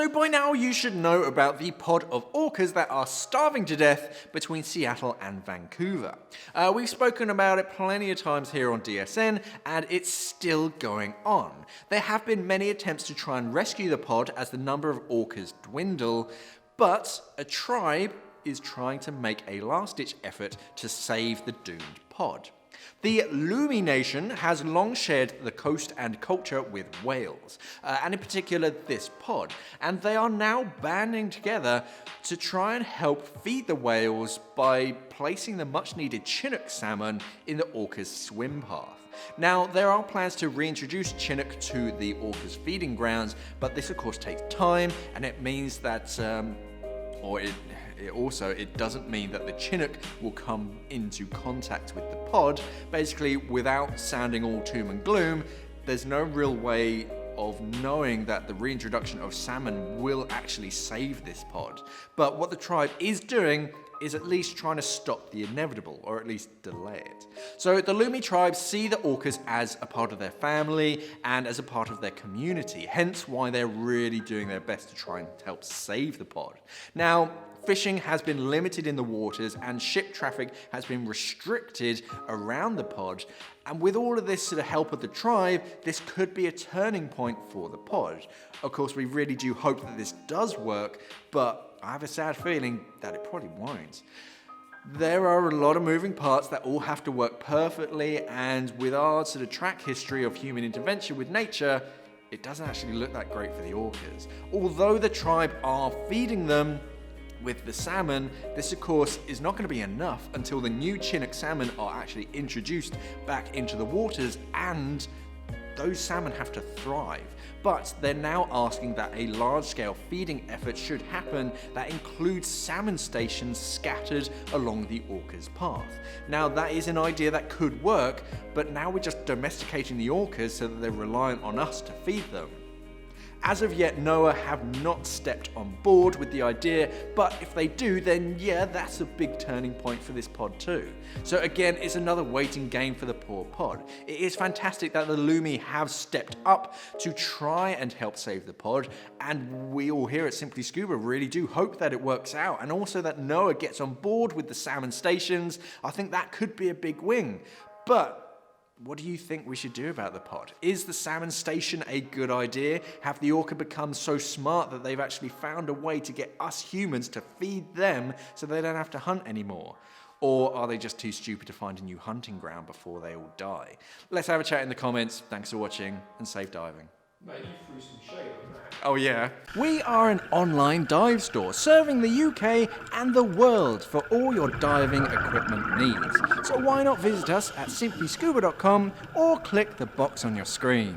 So by now you should know about the pod of orcas that are starving to death between Seattle and Vancouver. We've spoken about it plenty of times here on DSN, and it's still going on. There have been many attempts to try and rescue the pod as the number of orcas dwindle, but a tribe is trying to make a last-ditch effort to save the doomed pod. The Lumi Nation has long shared the coast and culture with whales, and in particular this pod, and they are now banding together to try and help feed the whales by placing the much-needed Chinook salmon in the orcas' swim path. Now, there are plans to reintroduce Chinook to the orcas' feeding grounds, but this of course takes time, and it means that, it doesn't mean that the Chinook will come into contact with the pod. Basically, without sounding all doom and gloom, there's no real way of knowing that the reintroduction of salmon will actually save this pod. But what the tribe is doing is at least trying to stop the inevitable, or at least delay it. So the Lumi tribe see the orcas as a part of their family and as a part of their community, hence why they're really doing their best to try and help save the pod. Now, fishing has been limited in the waters and ship traffic has been restricted around the pod, and with all of this to the help of the tribe, this could be a turning point for the pod. Of course, we really do hope that this does work, but I have a sad feeling that it probably won't. There are a lot of moving parts that all have to work perfectly, and with our sort of track history of human intervention with nature, it doesn't actually look that great for the orcas. Although the tribe are feeding them with the salmon, this of course is not going to be enough until the new Chinook salmon are actually introduced back into the waters, and those salmon have to thrive. But they're now asking that a large-scale feeding effort should happen that includes salmon stations scattered along the orcas' path. Now, that is an idea that could work, but now we're just domesticating the orcas so that they're reliant on us to feed them. As of yet, NOAA have not stepped on board with the idea, but if they do, then yeah, that's a big turning point for this pod too. So again, it's another waiting game for the poor pod. It is fantastic that the Lumi have stepped up to try and help save the pod, and we all here at Simply Scuba really do hope that it works out, and also that NOAA gets on board with the salmon stations. I think that could be a big win. But what do you think we should do about the pod? Is the salmon station a good idea? Have the orca become so smart that they've actually found a way to get us humans to feed them so they don't have to hunt anymore? Or are they just too stupid to find a new hunting ground before they all die? Let's have a chat in the comments. Thanks for watching, and safe diving. Mate, you threw some shade on that. Oh yeah. We are an online dive store serving the UK and the world for all your diving equipment needs. So why not visit us at simplyscuba.com or click the box on your screen.